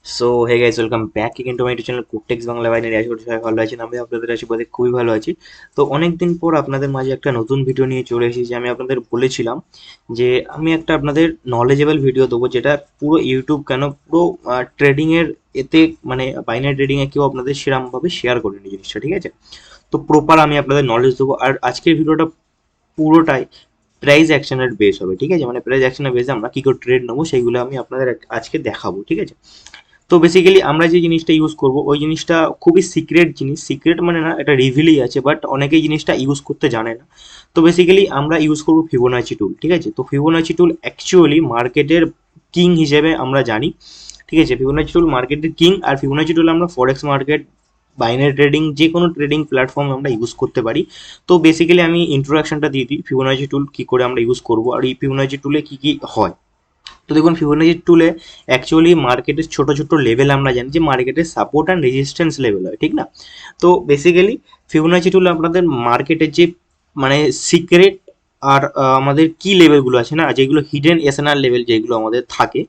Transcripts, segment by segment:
So hey guys, welcome back again to my YouTube channel Cooktex Bangla binary. আশা করি সবাই ভালো আছেন। আমি আপনাদের আশীর্বাদে খুবই ভালো আছি। তো অনেকদিন পর আপনাদের মাঝে একটা নতুন ভিডিও নিয়ে চলে এসেছি। আমি আপনাদের বলেছিলাম যে আমি একটা আপনাদের নলেজেবল ভিডিও দেবো, যেটা পুরো ইউটিউব কেন পুরো ট্রেডিং এর এতে মানে বাইনারি ট্রেডিং এ কেউ আপনাদের সেরকমভাবে শেয়ার করেনি জিনিসটা, ঠিক আছে? তো প্রপার আমি আপনাদের নলেজ দেবো। আর আজকের ভিডিওটা পুরোটাই প্রাইস অ্যাকশনের বেস হবে, ঠিক আছে? মানে প্রাইস অ্যাকশনের বেসে আমরা কি করে ট্রেড নেবো সেইগুলো আমি আপনাদের আজকে দেখাবো, ঠিক আছে? তো বেসিক্যালি আমরা যে জিনিসটা ইউজ করব ওই জিনিসটা খুবই সিক্রেট জিনিস। সিক্রেট মানে না, এটা রিভিলই আছে, বাট অনেকেই জিনিসটা ইউজ করতে জানে না। তো বেসিক্যালি আমরা ইউজ করব ফিবোনাচি টুল, ঠিক আছে? তো ফিবোনাচি টুল অ্যাকচুয়ালি মার্কেটের কিং হিসেবে আমরা জানি, ঠিক আছে? ফিবোনাচি টুল মার্কেটের কিং। আর ফিবোনাচি টুল আমরা ফরেক্স মার্কেট, বাইনারি ট্রেডিং, যে কোনো ট্রেডিং প্ল্যাটফর্মে আমরা ইউজ করতে পারি। তো বেসিক্যালি আমি ইন্ট্রোডাকশনটা দিয়ে দিই ফিবোনাচি টুল কী করে আমরা ইউজ করব আর এই ফিবোনাচি টুলে কী কী হয়। তো দেখুন, ফিবোনাচি টুলে অ্যাকচুয়ালি মার্কেটের ছোট ছোট লেভেল আমরা জানি যে মার্কেটের সাপোর্ট অ্যান্ড রেজিস্ট্যান্স লেভেল হয়, ঠিক না? তো বেসিক্যালি ফিবোনাচি টুল আপনাদের মার্কেটের যে মানে সিক্রেট আর আমাদের কি লেভেলগুলো আছে না, যেগুলো হিডেন এসএনআর লেভেল যেগুলো আমাদের থাকে,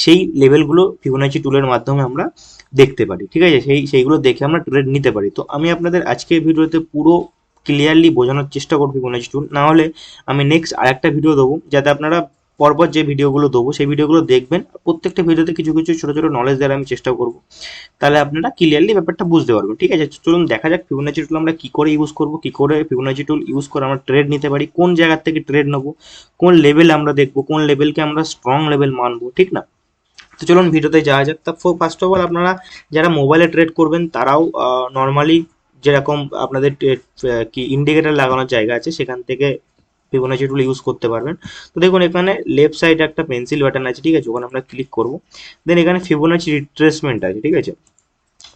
সেই লেভেলগুলো ফিবোনাচি টুলের মাধ্যমে আমরা দেখতে পারি, ঠিক আছে? সেইগুলো দেখে আমরা ট্রেড নিতে পারি। তো আমি আপনাদের আজকের ভিডিওতে পুরো ক্লিয়ারলি বোঝানোর চেষ্টা করবো ফিবোনাচি টুল। না হলে আমি নেক্সট আরেকটা ভিডিও দেবো, যাতে আপনারা পরপর যে ভিডিওগুলো দেবো সেই ভিডিওগুলো দেখবেন। প্রত্যেকটা ভিডিওতে কিছু কিছু ছোটো ছোটো নলেজ দেওয়ার আমি চেষ্টা করবো, তাহলে আপনারা ক্লিয়ারলি ব্যাপারটা বুঝতে পারবেন, ঠিক আছে? চলুন দেখা যাক ফিবোনাচি টুল আমরা কি করে ইউজ করবো, কি করে ফিবোনাচি টুল ইউজ করে আমরা ট্রেড নিতে পারি, কোন জায়গার থেকে ট্রেড নেবো, কোন লেভেল আমরা দেখবো, কোন লেভেলকে আমরা স্ট্রং লেভেল মানবো, ঠিক না? তো চলুন ভিডিওতে যাওয়া যাক। তা ফার্স্ট অফ অল আপনারা যারা মোবাইলে ট্রেড করবেন তারাও নর্মালি যেরকম আপনাদের কি ইন্ডিকেটার লাগানোর জায়গা আছে সেখান থেকে ফিবোনাচি টুল ইউজ করতে পারবেন। তো দেখুন, এখানে লেফট সাইডে একটা পেন্সিল বাটন আছে, ঠিক আছে? ওখানে আমরা ক্লিক করবো। দেন এখানে ফিবোনাচি রিট্রেসমেন্ট আছে, ঠিক আছে?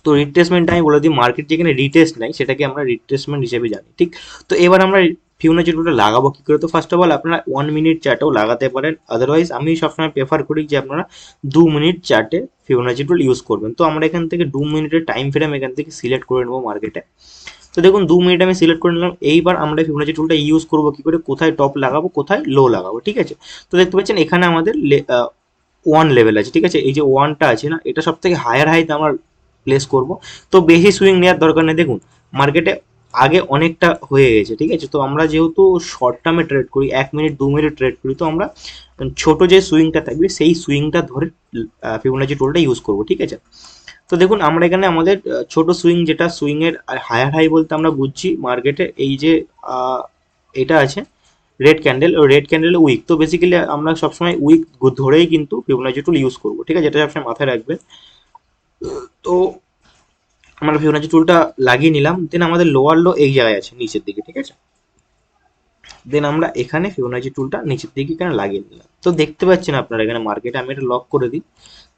তো রিট্রেসমেন্ট আমি বলে দিই, মার্কেট যেখানে রিটেস্ট নাই সেটাকে আমরা রিট্রেসমেন্ট হিসেবে জানি, ঠিক? তো এবার আমরা ফিবোনাচি টুলটা লাগাবো কি করে? তো ফার্স্ট অফ অল আপনারা 1 মিনিট চার্টেও লাগাতে পারেন, আদারওয়াইজ আমি সবসময় প্রেফার করি যে আপনারা 2 মিনিট চার্টে ফিবোনাচি টুল ইউজ করবেন। তো আমরা এখান থেকে 2 মিনিটের টাইম ফ্রেম এখান থেকে সিলেক্ট করে নেবো মার্কেটে। তো দেখুন 2 মিনিট আমি সিলেক্ট করে নিলাম। এইবার আমরা ফিবোনাচি টুলটা ইউজ করবো কি করে, কোথায় টপ লাগাবো কোথায় লো লাগাবো, ঠিক আছে? তো দেখতে পাচ্ছেন এখানে আমাদের ওয়ান লেভেল আছে, ঠিক আছে? এই যে ওয়ানটা আছে না, এটা সব থেকে হায়ার হাইতে আমরা প্লেস করব। তো বেশি সুইং নেওয়ার দরকার নেই। দেখুন মার্কেটে আগে অনেকটা হয়ে গেছে, ঠিক আছে? তো আমরা যেহেতু শর্ট টার্মে ট্রেড করি, 1 মিনিট 2 মিনিট ট্রেড করি, তো আমরা ছোট যে সুইংটা থাকবে সেই সুইংটা ধরে ফিবোনাচি টুলটা ইউজ করব, ঠিক আছে? তো দেখুন আমরা এখানে আমাদের ছোট সুইং, যেটা সুইং এর হায়ার হাই বলতে আমরা বুঝছি মার্কেটে এই যে এটা আছে রেড ক্যান্ডেল, ও রেড ক্যান্ডেল উইক। তো বেসিক্যালি আমরা সবসময় উইক ধরেই কিন্তু ফিবোনাচি টুল ইউজ করবো, ঠিক আছে? এটা সবসময় মাথায় রাখবেন। তো আমরা ফিবোনাচি টুলটা লাগিয়ে নিলাম। দেন আমাদের লোয়ার লো এই জায়গায় আছে নিচের দিকে, ঠিক আছে? দেন আমরা এখানে ফিবোনাচি টুলটা নিচের দিকে এখানে লাগিয়ে নিলাম। তো দেখতে পাচ্ছেন আপনারা এখানে মার্কেটে, আমি এটা লক করে দিই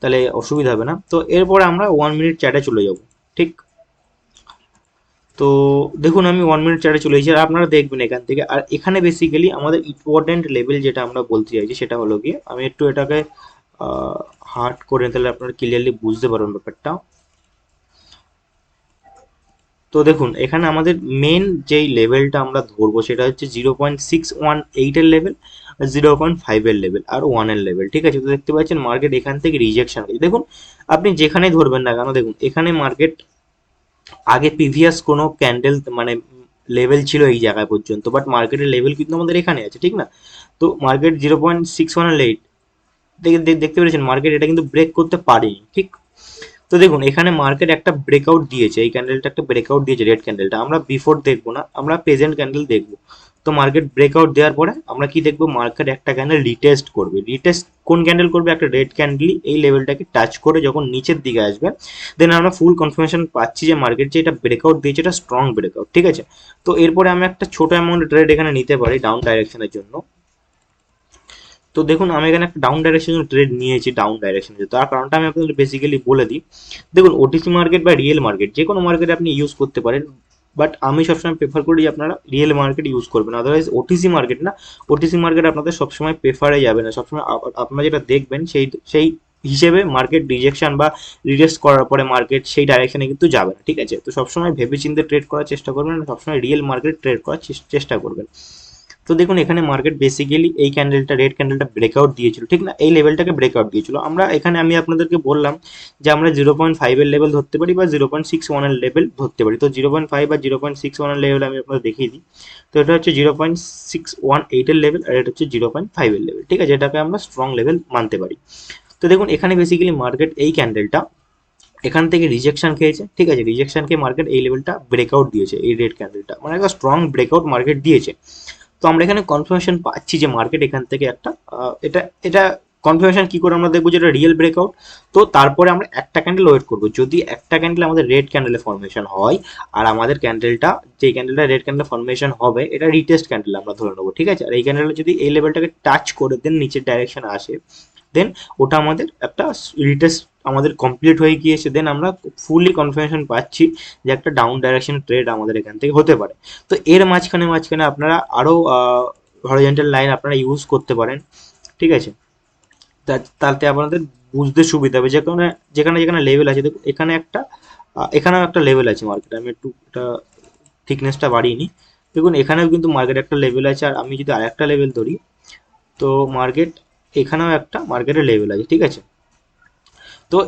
তাহলে অসুবিধা হবে না। তো এরপরে আমরা 1 মিনিট চ্যাটে চলে যাব, ঠিক? তো দেখুন আমি 1 মিনিট চ্যাটে চলে এসেছি, আর আপনারা দেখবেন এখান থেকে। আর এখানে বেসিক্যালি আমাদের ইম্পর্টেন্ট লেভেল যেটা আমরা বলতে চাইছি সেটা হলো গিয়ে, আমি একটু এটাকে হার্ড করে তাহলে আপনারা ক্লিয়ারলি বুঝতে পারবেন ব্যাপারটা। তো দেখুন এখানে আমাদের মেন যেই লেভেলটা আমরা ধরবো সেটা হচ্ছে 0.618-এর লেভেল, 0.5-এর লেভেল আর 1-এর লেভেল, ঠিক আছে? তো দেখতে পাচ্ছেন মার্কেট এখান থেকে রিজেকশন আছে। দেখুন আপনি যেখানেই ধরবেন না কেন, দেখুন এখানে মার্কেট আগে প্রিভিয়াস কোনো ক্যান্ডেল মানে লেভেল ছিল এই জায়গায় পর্যন্ত, বাট মার্কেটের লেভেল কিন্তু আমাদের এখানে আছে, ঠিক না? তো মার্কেট 0.618 দেখতে পেরেছেন, মার্কেট এটা কিন্তু ব্রেক করতে পারেনি, ঠিক? তো দেখুন এখানে মার্কেট একটা ব্রেকআউট দিয়েছে, এই ক্যান্ডেলটা একটা ব্রেকআউট দিয়েছে, রেড ক্যান্ডেলটা। আমরা বিফোর দেখবো না, আমরা প্রেজেন্ট ক্যান্ডেল দেখবো। তো মার্কেট ব্রেকআউট দেওয়ার পরে আমরা কি দেখবো, মার্কেট একটা ক্যান্ডেল রিটেস্ট করবে। রিটেস্ট কোন ক্যান্ডেল করবে? একটা রেড ক্যান্ডেলই এই লেভেলটাকে টাচ করে যখন নিচের দিকে আসবে, দেন আমরা ফুল কনফার্মেশন পাচ্ছি যে মার্কেট যে এটা ব্রেকআউট দিয়েছে এটা স্ট্রং ব্রেকআউট, ঠিক আছে? তো এরপরে আমি একটা ছোট অ্যামাউন্ট ট্রেড এখানে নিতে পারি ডাউন ডাইরেকশনের জন্য। তো দেখুন আমি এখানে একটা ডাউন ডাইরেকশন ট্রেড নিয়েছি, ডাউন ডাইরেকশনে। তার কারণটা আমি আপনাদের বেসিক্যালি বলে দিই। দেখুন ওটিসি মার্কেট বা রিয়েল মার্কেট যে কোনো মার্কেটে আপনি ইউজ করতে পারেন, বাট আমি সবসময় প্রেফার করি যে আপনারা রিয়েল মার্কেট ইউজ করবেন। আদারওয়াইজ ওটিসি মার্কেট না, ওটিসি মার্কেট আপনাদের সবসময় প্রেফারে যাবে না। সবসময় আপনারা যেটা দেখবেন সেই সেই হিসেবে মার্কেট রিজেকশন বা রিজেক্ট করার পরে মার্কেট সেই ডাইরেকশনে কিন্তু যাবে না, ঠিক আছে? তো সবসময় ভেবে চিন্তে ট্রেড করার চেষ্টা করবেন, সবসময় রিয়েল মার্কেট ট্রেড করার চেষ্টা করবেন। তো দেখুন এখানে মার্কেট বেসিক্যালি এই ক্যান্ডেলটা, রেড ক্যান্ডেলটা ব্রেকআউট দিয়েছিল, ঠিক না, এই লেভেলটাকে ব্রেকআউট দিয়েছিল। আমরা এখানে আমি আপনাদেরকে বললাম যে আমরা 0.5 এর লেভেল ধরতে পারি বা 0.61 এর লেভেল ধরতে পারি। তো 0.5 বা 0.61 এর লেভেল আমি আপনাদের দেখিয়ে দিই। তো এটা হচ্ছে 0.618 এর লেভেল, আর এটা হচ্ছে 0.5 এর লেভেল, ঠিক আছে, এটাকে আমরা স্ট্রং লেভেল মানতে পারি। তো দেখুন এখানে বেসিক্যালি মার্কেট এই ক্যান্ডেলটা এখান থেকে রিজেকশন খেয়েছে, ঠিক আছে, রিজেকশন খেয়ে মার্কেট এই লেভেলটা ব্রেকআউট দিয়েছে, এই রেড ক্যান্ডেলটা মানে একটা স্ট্রং ব্রেকআউট মার্কেট দিয়েছে। তো আমরা এখানে কনফার্মেশন পাচ্ছি যে মার্কেট এখান থেকে একটা এটা এটা কনফার্মেশন কি করে আমরা দেখবো যেটা রিয়েল ব্রেকআউট। তো তারপরে আমরা একটা ক্যান্ডেল ওয়েট করবো, যদি একটা ক্যান্ডেল আমাদের রেড ক্যান্ডেলে ফর্মেশন হয় আর আমাদের ক্যান্ডেলটা, যে ক্যান্ডেলটা রেড ক্যান্ডেল ফর্মেশন হবে এটা রিটেস্ট ক্যান্ডেল আমরা ধরে নেবো, ঠিক আছে, আর এই ক্যান্ডেলটা যদি এই লেভেলটাকে টাচ করে দেন নিচের ডাইরেকশন আসে, দেন ওটা আমাদের একটা রিটেস্ট আমাদের কমপ্লিট হয়ে গিয়েছে, দেন আমরা ফুললি কনফার্মেশন পাচ্ছি যে একটা ডাউন ডাইরেকশন ট্রেড আমাদের এখান থেকে হতে পারে। তো এর মাঝখানে মাঝখানে আপনারা আরও হরিজন্টাল লাইন আপনারা ইউজ করতে পারেন, ঠিক আছে, তাতে আপনাদের বুঝতে সুবিধা হবে। যেখানে যেখানে যেখানে লেভেল আছে, দেখুন এখানে একটা এখানেও একটা লেভেল আছে মার্কেট, আমি একটু এটা থিকনেসটা বাড়িয়ে নিই। দেখুন এখানেও কিন্তু মার্কেট একটা লেভেল আছে, আর আমি যদি আরেকটা লেভেল ধরি, তো মার্কেট এখানেও একটা মার্কেটের লেভেল আছে, ঠিক আছে। তো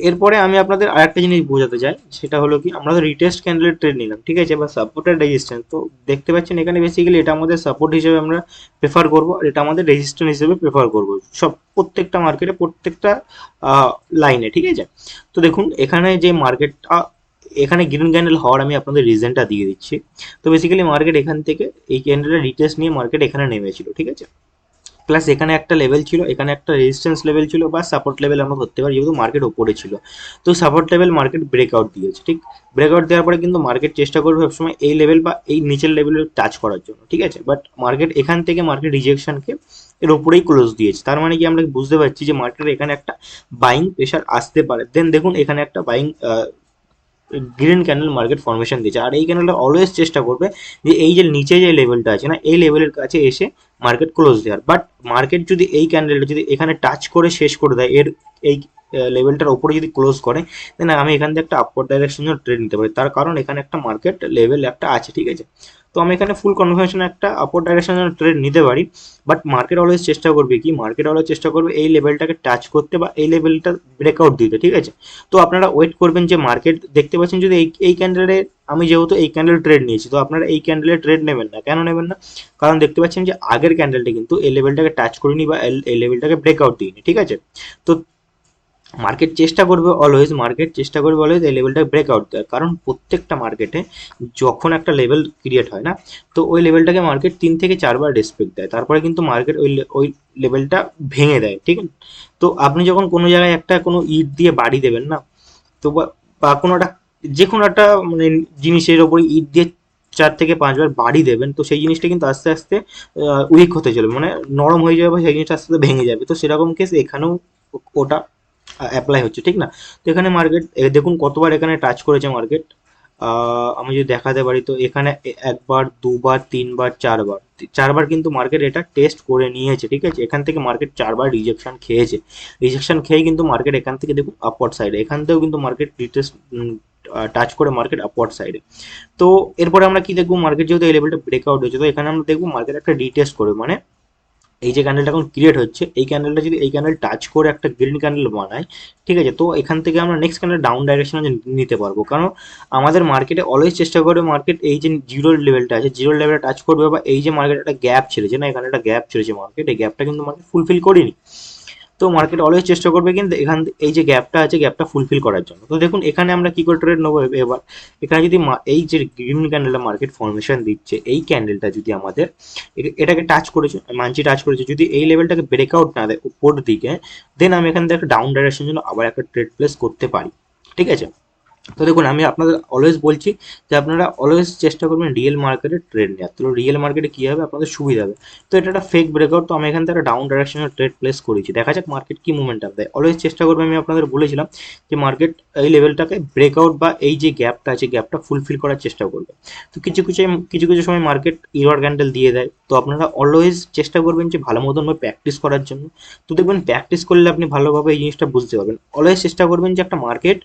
এরপরে আমি আপনাদের আরেকটা জিনিস বোঝাতে চাই, সেটা হলো কি আমরা তো রিটেস্ট ক্যান্ডেলের ট্রেড নিলাম, ঠিক আছে, বা সাপোর্ট আর রেজিস্ট্যান্স। তো দেখতে পাচ্ছেন এখানে বেসিক্যালি এটা আমাদের সাপোর্ট হিসেবে আমরা প্রেফার করবো, আর এটা আমাদের রেজিস্ট্যান্স হিসেবে প্রেফার করবো, সব প্রত্যেকটা মার্কেটে প্রত্যেকটা লাইনে, ঠিক আছে। তো দেখুন এখানে যে মার্কেটটা, এখানে গ্রিন ক্যান্ডেল হওয়ার আমি আপনাদের রিজনটা দিয়ে দিচ্ছি। তো বেসিক্যালি মার্কেট এখান থেকে এই ক্যান্ডেলের রিটেস্ট নিয়ে মার্কেট এখানে নেমেছিল, ঠিক আছে, প্লাস এখানে একটা লেভেল ছিল, এখানে একটা রেজিস্ট্যান্স লেভেল ছিল বা সাপোর্ট লেভেল আমরা ধরতে পারি, যেহেতু মার্কেট ওপরে ছিল। তো সাপোর্ট লেভেল মার্কেট ব্রেকআউট দিয়েছে, ঠিক, ব্রেকআউট দেওয়ার পরে কিন্তু মার্কেট চেষ্টা করবে সবসময় এই লেভেল বা এই নিচের লেভেলে টাচ করার জন্য, ঠিক আছে, বাট মার্কেট এখান থেকে মার্কেট রিজেকশনকে এর উপরেই ক্লোজ দিয়েছে। তার মানে কি আমরা বুঝতে পারছি যে মার্কেটের এখানে একটা বাইং প্রেশার আসতে পারে। দেন দেখুন এখানে একটা buying green candle market formation দিয়েছে, আর এই ক্যান্ডেলটা অলওয়েজ চেষ্টা করবে যে এই যে নিচে যে লেভেলটা আছে না, এই লেভেলের কাছে এসে মার্কেট ক্লোজ দেওয়ার। বাট মার্কেট যদি এই ক্যান্ডেলটা যদি এখানে টাচ করে শেষ করে দেয়, এর এই লেভেলটার ওপরে যদি ক্লোজ করে, দেন আমি এখান থেকে একটা আপওয়ার্ড ডাইরেকশনের ট্রেড নিতে পারি, তার কারণ এখানে একটা মার্কেট লেভেল একটা আছে, ঠিক আছে। তো আমি এখানে ফুল কনফার্মেশন একটা আপওয়ার্ড ডাইরেকশনের ট্রেড নিতে পারি। বাট মার্কেট অলওয়েজ চেষ্টা করবে কি, মার্কেট অলওয়েজ চেষ্টা করবে এই লেভেলটাকে টাচ করতে বা এই লেভেলটা ব্রেকআউট দিতে, ঠিক আছে। তো আপনারা ওয়েট করবেন যে মার্কেট, দেখতে পাচ্ছেন যদি এই ক্যান্ডেলের, আমি যেহেতু এই ক্যান্ডেল ট্রেড নিয়েছি, তো আপনারা এই ক্যান্ডেলের ট্রেড নেবেন না, কেন নেবেন না, কারণ দেখতে পাচ্ছেন যে আগের ক্যান্ডেলটা কিন্তু এই লেভেলটাকে টাচ করেনি বা এই লেভেলটাকে ব্রেকআউট দিইনি, ঠিক আছে। তো মার্কেট চেষ্টা করবে অলওয়েজ এই লেভেলটাকে ব্রেকআউট দেওয়ার, কারণ প্রত্যেকটা মার্কেটে যখন একটা লেভেল ক্রিয়েট হয় না, তো ওই লেভেলটাকে মার্কেট 3 থেকে 4 বার রেসপেক্ট দেয়, তারপরে কিন্তু মার্কেট ওই লেভেলটা ভেঙে দেয়, ঠিক আছে। তো আপনি যখন কোনো জায়গায় একটা কোনো ইট দিয়ে বাড়ি দেবেন না, তো বা কোনো একটা, যে কোনো একটা মানে জিনিসের ওপরে ইট দিয়ে 4 থেকে 5 বার বাড়ি দেবেন, তো সেই জিনিসটা কিন্তু আস্তে আস্তে উইক হতে চলবে, মানে নরম হয়ে যাবে বা সেই জিনিসটা আস্তে আস্তে ভেঙে যাবে। তো সেরকম কেস এখানেও ওটা অ্যাপ্লাই হচ্ছে, ঠিক না। তো এখানে মার্কেট দেখুন কতবার এখানে টাচ করেছে মার্কেট, আমি যদি দেখাতে পারি, তো এখানে একবার, দুবার, তিনবার, চারবার, চারবার কিন্তু মার্কেট এটা টেস্ট করে নিয়েছে, ঠিক আছে। এখান থেকে মার্কেট 4 বার রিজেকশন খেয়েছে, রিজেকশন খেয়ে কিন্তু মার্কেট এখান থেকে দেখুন আপওয়ার্ড সাইডে, এখান থেকেও কিন্তু মার্কেট রিটেস্ট টাচ করে মার্কেট আপওয়ার্ড সাইডে। তো এরপরে আমরা কি দেখবো, মার্কেট যেহেতু এই লেভেলটা ব্রেকআউট হয়েছে, তো এখানে আমরা দেখবো মার্কেট একটা রিটেস্ট করবে, মানে এই যে ক্যান্ডেলটা এখন ক্রিয়েট হচ্ছে, এই ক্যান্ডেলটা যদি এই ক্যান্ডেল টাচ করে একটা গ্রিন ক্যান্ডেল বানায়, ঠিক আছে, তো এখান থেকে আমরা নেক্সট ক্যান্ডেল ডাউন ডাইরেকশনে নিতে পারবো, কারণ আমাদের মার্কেটে অলওয়েজ চেষ্টা করে মার্কেট এই যে জিরো লেভেলটা আছে, জিরো লেভেলটা টাচ করবে, বা এই যে মার্কেট একটা গ্যাপ ছেড়েছে না, এখানে একটা গ্যাপ ছেড়েছে মার্কেট, এই গ্যাপটা কিন্তু মার্কেট ফুলফিল করেনি। তো মার্কেট অলওয়েজ চেষ্টা করবে কিন্তু এখান এই যে গ্যাপটা আছে, গ্যাপটা ফুলফিল করার জন্য। তো দেখুন এখানে আমরা কি করে ট্রেড নেবো এবার, এখানে যদি এই যে গ্রিন ক্যান্ডেলটা মার্কেট ফর্মেশন দিচ্ছে, এই ক্যান্ডেলটা যদি আমাদের এটাকে টাচ করেছে, মানছি টাচ করেছে, যদি এই লেভেলটাকে ব্রেকআউট না দেয় উপর দিকে, দেন আমি এখান থেকে একটা ডাউন ডাইরেকশন জন্য আবার একটা ট্রেড প্লেস করতে পারি, ঠিক আছে। তো দেখুন আমি আপনাদের অলওয়েজ বলছি যে আপনারা অলওয়েজ চেষ্টা করবেন রিয়েল মার্কেটে ট্রেড নেওয়ার, তো রিয়েল মার্কেটে কী হবে আপনাদের সুবিধা হবে। তো এটা একটা ফেক ব্রেকআউট, তো আমি এখান থেকে ডাউন ডাইরেকশনে ট্রেড প্লেস করেছি, দেখা যাক মার্কেট কি মুভমেন্ট দেয়। অলওয়েজ চেষ্টা করবে, আমি আপনাদের বলেছিলাম যে মার্কেট এই লেভেলটাকে ব্রেকআউট বা এই যে গ্যাপটা আছে, গ্যাপটা ফুলফিল করার চেষ্টা করবে। তো কিছু কিছু সময় মার্কেট ইরর ক্যান্ডেল দিয়ে দেয়, তো আপনারা অলওয়েজ চেষ্টা করবেন যে ভালো মতন প্র্যাকটিস করার জন্য। তো দেখবেন প্র্যাকটিস করলে আপনি ভালোভাবে এই জিনিসটা বুঝতে পারবেন। অলওয়েজ চেষ্টা করবেন যে একটা মার্কেট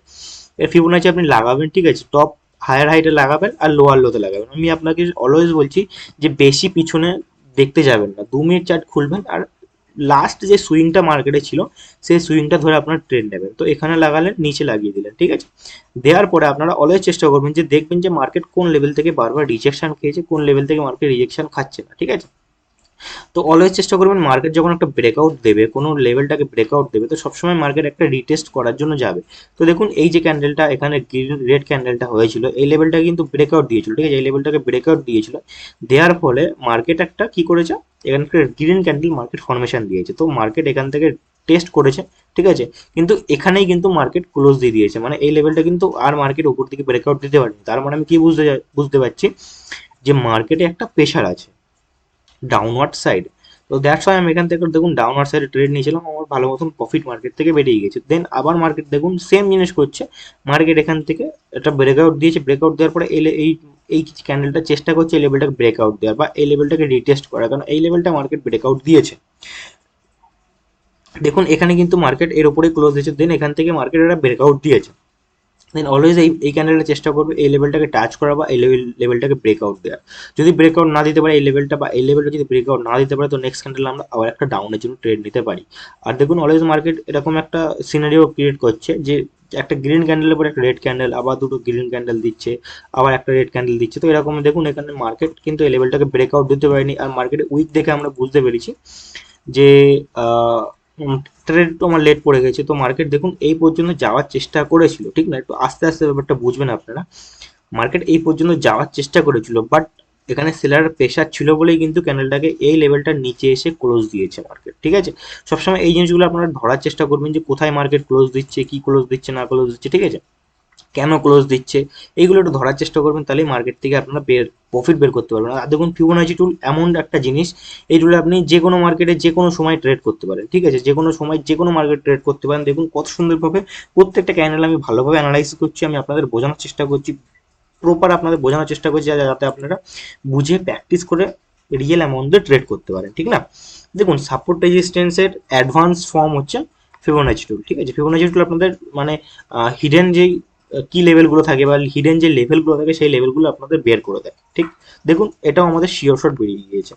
এর ফিবোনাচি আপনি লাগাবেন, ঠিক আছে, টপ হায়ার হাইটে লাগাবেন আর লোয়ার লোতে লাগাবেন। আমি আপনাকে অলওয়েজ বলছি যে বেশি পিছনে দেখতে যাবেন না, 2 মিনিট চার্ট খুলবেন আর লাস্ট যে সুইংটা মার্কেটে ছিল সেই সুইংটা ধরে আপনার ট্রেড নেবেন। তো এখানে লাগালেন, নিচে লাগিয়ে দিলেন, ঠিক আছে। দেওয়ার পরে আপনারা অলওয়েজ চেষ্টা করবেন যে দেখবেন যে মার্কেট কোন লেভেল থেকে বারবার রিজেকশন খেয়েছে, কোন লেভেল থেকে মার্কেট রিজেকশন খাচ্ছে না, ঠিক আছে। তো অলওয়েজ চেষ্টা করবেন মার্কেট যখন একটা ব্রেকআউট দেবে, কোনো লেভেলটাকে ব্রেকআউট দেবে, তো সবসময় মার্কেট একটা রিটেস্ট করার জন্য যাবে। তো দেখুন এই যে ক্যান্ডেলটা এখানে গ্রিন রেড ক্যান্ডেলটা হয়েছিল, এই লেভেলটা কিন্তু ব্রেকআউট দিয়েছিল, ঠিক আছে, এই লেভেলটাকে ব্রেকআউট দিয়েছিল। দেওয়ার ফলে মার্কেট একটা কি করেছে, এখানে গ্রিন ক্যান্ডেল মার্কেট ফরমেশন দিয়েছে। তো মার্কেট এখান থেকে টেস্ট করেছে, ঠিক আছে, কিন্তু এখানেই কিন্তু মার্কেট ক্লোজ দিয়ে দিয়েছে, মানে এই লেভেলটা কিন্তু আর মার্কেট উপর দিকে ব্রেকআউট দিতে পারেনি। তার মানে আমি কি বুঝতে পারছি যে মার্কেটে একটা প্রেশার আছে ডাউনওয়ার্ড সাইড। তো দ্যাটস ওয়াই আমি এখান থেকে দেখুন ডাউনওয়ার্ড সাইডে ট্রেড নিয়েছিলাম, আমার ভালো মতন প্রফিট মার্কেট থেকে বেরিয়ে গেছে। দেন আবার মার্কেট দেখুন সেম জিনিস করছে, মার্কেট এখান থেকে একটা ব্রেকআউট দিয়েছে, ব্রেকআউট দেওয়ার পরে এই এই ক্যান্ডেলটা চেষ্টা করছে এই লেভেলটাকে ব্রেকআউট দেওয়ার বা এই লেভেলটাকে রিটেস্ট করার, কারণ এই লেভেলটা মার্কেট ব্রেকআউট দিয়েছে। দেখুন এখানে কিন্তু মার্কেট এর উপরেই ক্লোজ দিয়েছে, দেন এখান থেকে মার্কেট একটা ব্রেকআউট দিয়েছে। দেন অলওয়েজ এই ক্যান্ডেলটা চেষ্টা করবে এই লেভেলটাকে টাচ করা বা এই লেভেলটাকে ব্রেকআউট দেওয়ার। যদি ব্রেকআউট না দিতে পারে এই লেভেলটা বা এই লেভেলটা যদি ব্রেকআউট না দিতে পারে, তো নেক্সট ক্যান্ডেল আমরা আবার একটা ডাউনের জন্য ট্রেড নিতে পারি। আর দেখুন অলওয়েজ মার্কেট এরকম একটা সিনারিও ক্রিয়েট করছে যে একটা গ্রিন ক্যান্ডেলের পরে একটা রেড ক্যান্ডেল, আবার দুটো গ্রিন ক্যান্ডেল দিচ্ছে, আবার একটা রেড ক্যান্ডেল দিচ্ছে। তো এরকম দেখুন এখানে মার্কেট কিন্তু এই লেভেলটাকে ব্রেকআউট দিতে পারেনি। আর মার্কেটে উইক দেখে আমরা বুঝতে পেরেছি যে ট্রেড তো আমার লেট পড়ে গেছে। তো মার্কেট দেখুন এই পর্যন্ত যাওয়ার চেষ্টা করেছিল, ঠিক না, একটু আস্তে আস্তে ব্যাপারটা বুঝবেন আপনারা। মার্কেট এই পর্যন্ত যাওয়ার চেষ্টা করেছিল, বাট এখানে সেলার প্রেশার ছিল বলেই কিন্তু ক্যান্ডেলটাকে এই লেভেলটার নিচে এসে ক্লোজ দিয়েছে মার্কেট, ঠিক আছে। সবসময় এই জিনিসগুলো আপনারা ধরার চেষ্টা করবেন যে কোথায় মার্কেট ক্লোজ দিচ্ছে, কি ক্লোজ দিচ্ছে না ক্লোজ দিচ্ছে, ঠিক আছে, কেন ক্লোজ দিচ্ছে, এইগুলো একটু ধরার চেষ্টা করবেন, তাহলেই মার্কেট থেকে আপনারা প্রফিট বের করতে পারবেন। আর দেখুন ফিবোনাচি টুল এমন একটা জিনিস, এই টুলে আপনি যে কোনো মার্কেটে যে কোনো সময় ট্রেড করতে পারেন, ঠিক আছে, যে কোনো সময় যে কোনো মার্কেট ট্রেড করতে পারেন। দেখুন কত সুন্দরভাবে প্রত্যেকটা ক্যান্ডেল আমি ভালোভাবে অ্যানালাইজ করছি, আমি আপনাদের বোঝানোর চেষ্টা করছি, প্রপার আপনাদের বোঝানোর চেষ্টা করছি যাতে আপনারা বুঝে প্র্যাকটিস করে রিয়েল অ্যামাউন্টে ট্রেড করতে পারেন, ঠিক না। দেখুন সাপোর্ট রেজিস্ট্যান্সের অ্যাডভান্স ফর্ম হচ্ছে ফিবোনাচি টুল, ঠিক আছে। ফিবোনাচি টুল আপনাদের মানে হিডেন যেই কি লেভেলগুলো থাকে বা হিডেন যে লেভেলগুলো থাকে সেই লেভেলগুলো আপনাদের বের করে দেয়, ঠিক। দেখুন এটাও আমাদের শিওর শট বেরিয়ে গিয়েছে,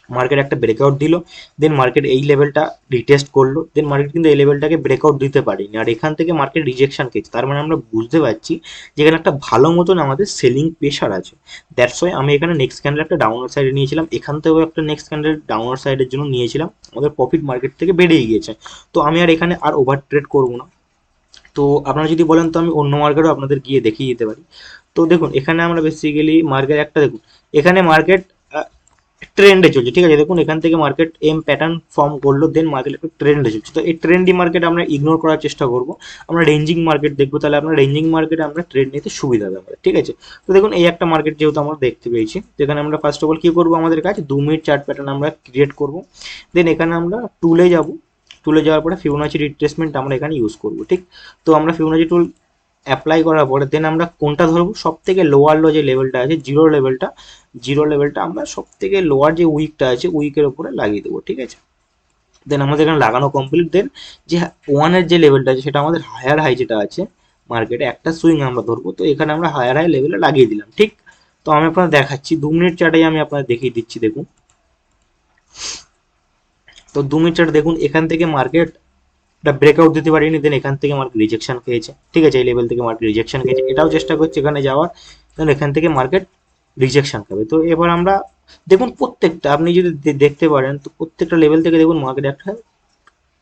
মার্কেট একটা ব্রেকআউট দিল, দেন মার্কেট এই লেভেলটা রিটেস্ট করলো, দেন মার্কেট কিন্তু এই লেভেলটাকে ব্রেকআউট দিতে পারেনি, আর এখান থেকে মার্কেট রিজেকশন খেয়েছে। তার মানে আমরা বুঝতে পারছি যে এখানে একটা ভালো মতন আমাদের সেলিং প্রেশার আছে। দ্যাটস ওয়াই আমি এখানে নেক্সট ক্যান্ডেল একটা ডাউনওয়ার্ড সাইডে নিয়েছিলাম, এখান থেকেও একটা নেক্সট ক্যান্ডেল ডাউনওয়ার্ড সাইডের জন্য নিয়েছিলাম, আমাদের প্রফিট মার্কেট থেকে বেরিয়ে গিয়েছে। তো আমি আর এখানে আর ওভার ট্রেড করবো না। তো আপনারা যদি বলেন তো আমি অন্য মার্কেটও আপনাদের গিয়ে দেখিয়ে দিতে পারি। তো দেখুন এখানে আমরা বেসিক্যালি মার্কেট একটা দেখুন, এখানে মার্কেট ট্রেন্ডে চলছে, ঠিক আছে। দেখুন এখান থেকে মার্কেট এম প্যাটার্ন ফর্ম করলো, দেন মার্কেট একটা ট্রেন্ডে চলছে। তো এই ট্রেন্ডি মার্কেট আমরা ইগনোর করার চেষ্টা করবো, আমরা রেঞ্জিং মার্কেট দেখবো, তাহলে আমরা রেঞ্জিং মার্কেটে আমরা ট্রেড নিতে সুবিধা হবে আমাদের, ঠিক আছে। তো দেখুন এই একটা মার্কেট যেহেতু আমরা দেখতে পেয়েছি, এখানে আমরা ফার্স্ট অফ অল কি করবো, আমাদের কাছে 2 মিনিট চার্ট প্যাটার্ন আমরা ক্রিয়েট করবো। দেন এখানে আমরা টুলে যাব, টুলে যাওয়ার পরে ফিবোনাচি রিট্রেসমেন্ট আমরা এখানে ইউজ করবো, ঠিক। তো আমরা ফিবোনাচি টুল অ্যাপ্লাই করার পরে দেন আমরা কোনটা ধরবো, সব থেকে লোয়ার লো যে লেভেলটা আছে জিরো লেভেলটা, জিরো লেভেলটা আমরা সব থেকে লোয়ার যে উইকটা আছে উইকের উপরে লাগিয়ে দেবো, ঠিক আছে। দেন আমাদের এখানে লাগানো কমপ্লিট। দেন যে ওয়ানের যে লেভেলটা আছে সেটা আমাদের হায়ার হাই যেটা আছে মার্কেটে একটা সুইং আমরা ধরবো, তো এখানে আমরা হায়ার হাই লেভেলে লাগিয়ে দিলাম, ঠিক। তো আমি আপনাদের দেখাচ্ছি 2 মিনিট চার্টে আমি আপনাদের দেখিয়ে দিচ্ছি, দেখুন। তো 2 মিনিট চার্ট দেখুন এখান থেকে মার্কেট এটা ব্রেকআউট দিতে পারিনি, দেন এখান থেকে মার্কেট রিজেকশন খেয়েছে, ঠিক আছে, এই লেভেল থেকে মার্কেট রিজেকশন খেয়েছে, এটাও চেষ্টা করছে এখানে যাওয়ার, দেন এখান থেকে মার্কেট রিজেকশন খাবে। তো এবার আমরা দেখুন প্রত্যেকটা আপনি যদি দেখতে পারেন তো প্রত্যেকটা লেভেল থেকে দেখুন মার্কেট একটা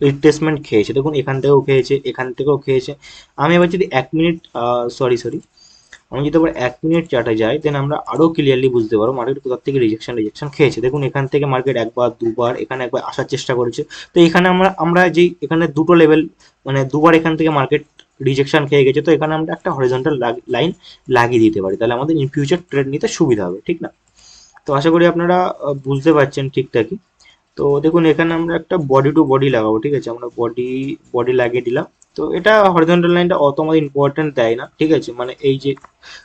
রিট্রেসমেন্ট খেয়েছে, দেখুন এখান থেকেও খেয়েছে, এখান থেকেও খেয়েছে। আমি এবার যদি 1 মিনিট সরি আমি যদি আবার 1 মিনিট চার্টে যাই, দেন আমরা আরো ক্লিয়ারলি বুঝতে পারবো মার্কেট কোথা থেকে রিজেকশন খেয়েছে। দেখুন এখান থেকে মার্কেট একবার দুবার এখানে একবার আসার চেষ্টা করেছে। তো এখানে আমরা আমরা যে এখানে দুটো লেভেল মানে দুবার এখান থেকে মার্কেট রিজেকশন খেয়ে গেছে, তো এখানে আমরা একটা হরিজন্টাল লাইন লাগিয়ে দিতে পারি, তাহলে আমাদের ইন ফিউচার ট্রেড নিতে সুবিধা হবে, ঠিক না। তো আশা করি আপনারা বুঝতে পারছেন ঠিকঠাকই। তো দেখুন এখানে আমরা একটা বডি টু বডি লাগাবো, ঠিক আছে, আমরা বডি বডি লাগিয়ে দিলাম। তো এটা হরিজন্টাল লাইনটা অত আমাদের ইম্পর্টেন্ট দেয় না, ঠিক আছে, মানে এই যে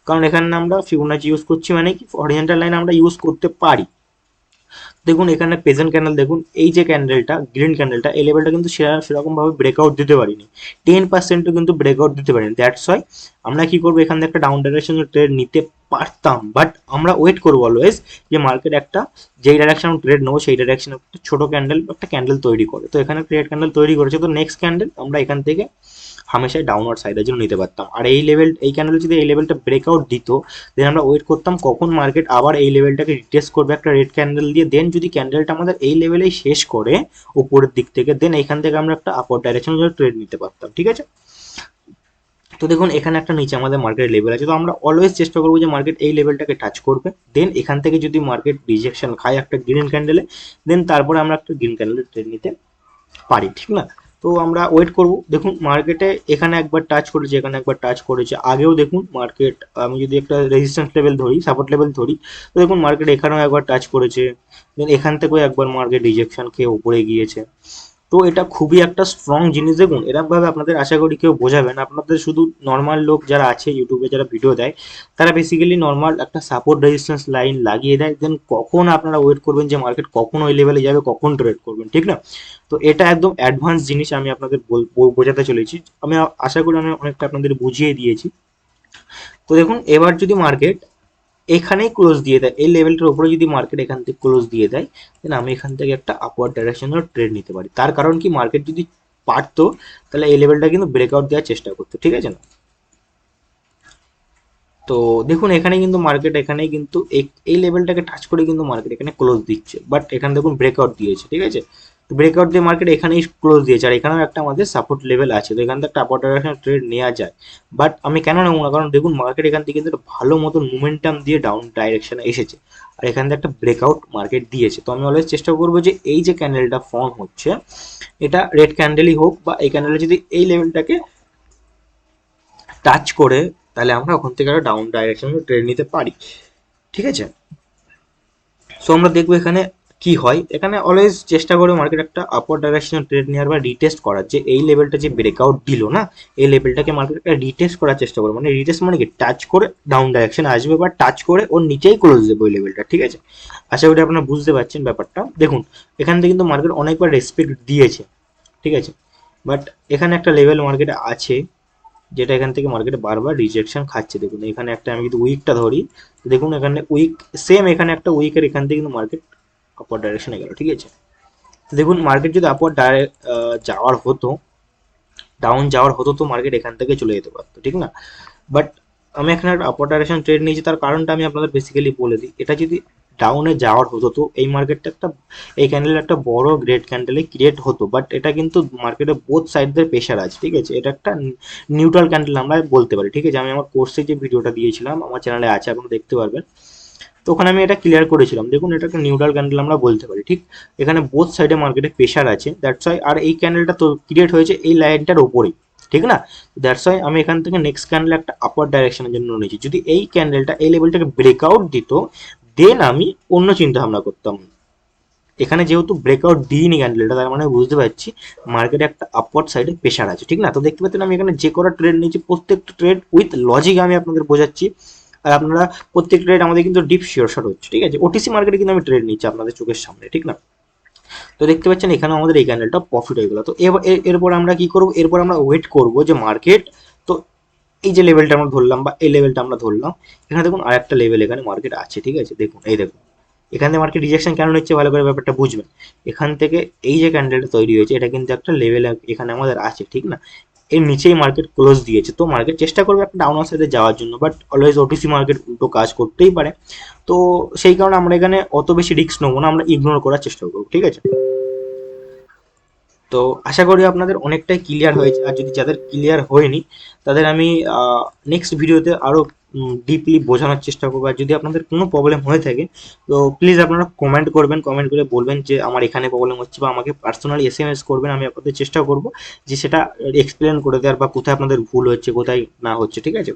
কারণ এখানে আমরা ফিবোনাচি ইউজ করছি মানে কি হরিজন্টাল লাইন আমরা ইউজ করতে পারি। দেখুন এখানে প্রেজেন্ট ক্যান্ডেল দেখুন, এই যে ক্যান্ডেলটা গ্রিন ক্যান্ডেলটা এই লেভেলটা কিন্তু সেরকম ভাবে ব্রেকআউট দিতে পারিনি, 10%ও কিন্তু ব্রেকআউট দিতে পারিনি। দ্যাটস ওয়াই আমরা কি করবো, এখান থেকে একটা ডাউন ডাইরেকশন ট্রেড নিতে পারতাম, বাট আমরা ওয়েট করবো অলওয়েজ যে মার্কেট একটা যেই ডাইরেকশন ট্রেড নেবো সেই ডাইরেকশনে একটা ছোট ক্যান্ডেল একটা ক্যান্ডেল তৈরি করে। তো এখানে ক্রিয়েট ক্যান্ডেল তৈরি করেছে, তো নেক্সট ক্যান্ডেল আমরা এখান থেকে হামেশাই ডাউনওয়ার্ড সাইডের জন্য নিতে পারতাম। আর এই ক্যান্ডেল যদি এই লেভেলটা ব্রেকআউট দিত, দেন আমরা ওয়েট করতাম কখন মার্কেট আবার এই লেভেলটাকে রিটেস্ট করবে একটা রেড ক্যান্ডেল দিয়ে। দেন যদি ক্যান্ডেলটা আমাদের এই লেভেলেই শেষ করে উপরের দিক থেকে, দেন এখান থেকে আমরা একটা আপার ডাইরেকশন ট্রেড নিতে পারতাম, ঠিক আছে। তো দেখুন এখানে একটা নিচে আমাদের মার্কেট লেভেল আছে, তো আমরা অলওয়েজ চেষ্টা করবো যে মার্কেট এই লেভেলটাকে টাচ করবে, দেন এখান থেকে যদি মার্কেট রিজেকশন খায় একটা গ্রিন ক্যান্ডেলে, দেন তারপরে আমরা একটা গ্রিন ক্যান্ডেলের ট্রেড নিতে পারি, ঠিক না। তো আমরা ওয়েট করব। দেখুন মার্কেটে এখানে একবার টাচ করেছে, এখানে একবার টাচ করেছে, আগেও দেখুন মার্কেট, আমি যদি একটা রেজিস্ট্যান্স লেভেল ধরি, সাপোর্ট লেভেল ধরি, তো দেখুন মার্কেট এখানেও একবার টাচ করেছে, দেন এখান থেকেও একবার মার্কেট রিজেকশন খেয়ে উপরে গিয়েছে। তো এটা খুবই একটা স্ট্রং জিনিস। দেখুন এরকম ভাবে আপনাদের আশা করি কেউ বোঝাবে না, আপনাদের শুধু নর্মাল লোক যারা আছে ইউটিউবে যারা ভিডিও দেয়, তারা বেসিক্যালি নর্মাল একটা সাপোর্ট রেজিস্ট্যান্স লাইন লাগিয়ে দেয়, দেন কখন আপনারা ওয়েট করবেন যে মার্কেট কখন ওই লেভেলে যাবে, কখন ট্রেড করবেন, ঠিক না। তো এটা একদম অ্যাডভান্স জিনিস আমি আপনাদের বোঝাতে চলেছি। আমি আশা করি আমি অনেকটা আপনাদের বুঝিয়ে দিয়েছি। তো দেখুন এবার যদি মার্কেট এখানেই ক্লোজ দিয়ে দেয়, এই লেভেলটার উপরে যদি মার্কেট এখান থেকে ক্লোজ দিয়ে দেয়, দেন আমি এখান থেকে একটা আপওয়ার্ড ডাইরেকশনের ট্রেড নিতে পারি। তার কারণ কি, মার্কেট যদি পারতো তাহলে এই লেভেলটা কিন্তু ব্রেকআউট দেওয়ার চেষ্টা করতো, ঠিক আছে না। তো দেখুন এখানে কিন্তু মার্কেট এখানেই কিন্তু এই লেভেলটাকে টাচ করে কিন্তু মার্কেট এখানে ক্লোজ দিচ্ছে, বাট এখানে দেখুন ব্রেকআউট দিয়েছে, ঠিক আছে। তো ব্রেকআউট দিয়ে মার্কেট এখানেই ক্লোজ দিয়েছে, আর এখানেও একটা আমাদের সাপোর্ট লেভেল আছে, তো এখান থেকে একটা আপার ডাইরেকশন ট্রেড নেওয়া যায়। বাট আমি কেন নেবো না, কারণ দেখুন মার্কেট এখান থেকে কিন্তু একটা ভালো মতন মোমেন্টাম দিয়ে ডাউন ডাইরেকশনে এসেছে, আর এখান থেকে একটা ব্রেকআউট মার্কেট দিয়েছে। তো আমি অলওয়েজ চেষ্টা করবো যে এই যে ক্যান্ডেলটা ফর্ম হচ্ছে, এটা রেড ক্যান্ডেলই হোক, বা এই ক্যান্ডেলে যদি এই লেভেলটাকে টাচ করে, তাহলে আমরা ওখান থেকে একটা ডাউন ডাইরেকশনে ট্রেড নিতে পারি, ঠিক আছে। সো আমরা দেখবো এখানে কি হয়। এখানে অলওয়েজ চেষ্টা করে মার্কেট একটা আপার ডাইরেকশন ট্রেড নেওয়ার বা রিটেস্ট করার, যে এই লেভেলটা যে ব্রেকআউট দিল না, এই লেভেলটাকে মার্কেট একটা রিটেস্ট করার চেষ্টা করে, মানে রিটেস্ট মানে কি, টাচ করে ডাউন ডাইরেকশন আসবে বা টাচ করে ওর নিচেই ক্লোজ দেবে ওই লেভেলটা, ঠিক আছে। আশা করি আপনারা বুঝতে পারছেন ব্যাপারটা। দেখুন এখান থেকে কিন্তু মার্কেট অনেকবার রেসপেক্ট দিয়েছে, ঠিক আছে, বাট এখানে একটা লেভেল মার্কেটে আছে যেটা এখান থেকে মার্কেটে বারবার রিজেকশন খাচ্ছে। দেখুন এখানে একটা, আমি যদি উইকটা ধরি, দেখুন এখানে উইক, সেম এখানে একটা উইকের এখান থেকে কিন্তু মার্কেট আপার ডাইরেকশনে গেল, ঠিক আছে। দেখুন মার্কেট যদি আপার যাওয়ার হতো, ডাউন যাওয়ার হতো, তো মার্কেট এখান থেকে চলে যেতে পারতো, ঠিক না। বাট আমি এখানে একটা আপার ডাইরেকশন ট্রেড নিয়েছি, তার কারণটা আমি আপনাদের বেসিক্যালি বলে দিই। এটা যদি ডাউনে যাওয়ার হতো, তো এই মার্কেটটা একটা, এই ক্যান্ডেল একটা বড় গ্রেট ক্যান্ডেলে ক্রিয়েট হতো, বাট এটা কিন্তু মার্কেটে বোথ সাইডদের প্রেশার আছে, ঠিক আছে। এটা একটা নিউট্রাল ক্যান্ডেল আমরা বলতে পারি, ঠিক আছে। আমি আমার কোর্সে যে ভিডিওটা দিয়েছিলাম আমার চ্যানেলে আছে, আপনারা দেখতে পারবেন। তো ওখানে আমি এটা ক্লিয়ার করেছিলাম। দেখুন এটা একটা নিউট্রাল ক্যান্ডেল আমরা বলতে পারি, ঠিক। এখানে বোথ সাইডে মার্কেটে প্রেশার আছে, দ্যাটস ওয়াই। আর এই ক্যান্ডেলটা তো ক্রিয়েট হয়েছে এই লাইনটার উপরেই, ঠিক না। দ্যাটস ওয়াই আমি এখান থেকে নেক্সট ক্যান্ডেল একটা আপার ডাইরেকশনের জন্য নিয়েছি। যদি এই ক্যান্ডেলটা এই লেভেলটাকে ব্রেকআউট দিত, দেন আমি অন্য চিন্তা ভাবনা করতাম। এখানে যেহেতু ব্রেকআউট দিইনি ক্যান্ডেলটা, তার মানে বুঝতে পারছি মার্কেটে একটা আপওয়ার্ড সাইডে প্রেশার আছে, ঠিক না। তো দেখতে পাচ্ছেন আমি এখানে যে কটা ট্রেড নিয়েছি, প্রত্যেকটা ট্রেড উইথ লজিক আমি আপনাদের বোঝাচ্ছি। আর আপনারা প্রত্যেক ট্রেড আমাদের কিন্তু ডিপ শিওর শট হচ্ছে, ঠিক আছে। ওটিসি মার্কেটে কিন্তু আমি ট্রেড নিচ্ছি আপনাদের চোখের সামনে, ঠিক না। তো দেখতে পাচ্ছেন এখানে আমাদের এই ক্যান্ডেলটা প্রফিট হয়ে গেল। তো এরপর আমরা কি করব, এরপর আমরা ওয়েট করব যে মার্কেট, তো এই যে লেভেলটা আমরা ধরলাম বা এই লেভেলটা আমরা ধরলাম, এখানে দেখুন আরেকটা লেভেল এখানে মার্কেট আছে, ঠিক আছে। দেখুন এই দেখুন এখান থেকে মার্কেট রিজেকশন কেন নিচ্ছে, ভালো করে ব্যাপারটা বুঝবেন। এখান থেকে এই যে ক্যান্ডেলটা তৈরি হয়েছে, এটা কিন্তু একটা লেভেল এখানে আমাদের আছে, ঠিক না। এর নিচেই মার্কেট ক্লোজ দিয়েছে, তো মার্কেট চেষ্টা করবে একটা ডাউনার সাইডে যাওয়ার জন্য, বাট অলওয়েজ ওটিসি মার্কেট উল্টো কাজ করতেই পারে। তো সেই কারণে আমরা এখানে অত বেশি রিস্ক নেবো না, আমরা ইগনোর করার চেষ্টা করবো, ঠিক আছে। তো আশা করি আপনাদের অনেকটাই ক্লিয়ার হয়েছে, আর যদি যাদের ক্লিয়ার হয়নি তাদের আমি নেক্সট ভিডিওতে আরও ডিপলি বোঝানোর চেষ্টা করবো। আর যদি আপনাদের কোনো প্রবলেম হয়ে থাকে, তো প্লিজ আপনারা কমেন্ট করবেন, কমেন্ট করে বলবেন যে আমার এখানে প্রবলেম হচ্ছে, বা আমাকে পার্সোনালি এসএমএস করবেন, আমি আপনাদের চেষ্টা করবো যে সেটা এক্সপ্লেন করে দেওয়ার, বা কোথায় আপনাদের ভুল হচ্ছে কোথায় না হচ্ছে, ঠিক আছে।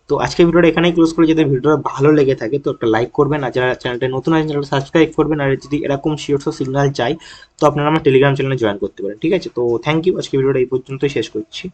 তো আজকে ভিডিওটা এখানেই ক্লোজ করে, যদি ভিডিওটা ভালো লেগে থাকে তো একটা লাইক করবেন, আর যারা চ্যানেলটা নতুন আছে চ্যানেলটা সাবস্ক্রাইব করবেন। আর যদি এরকম শিওর সিগন্যাল চাই, তো আপনারা আমার টেলিগ্রাম চ্যানেলে জয়েন করতে পারেন, ঠিক আছে। তো থ্যাংক ইউ, আজকে ভিডিওটা এই পর্যন্তই শেষ করছি।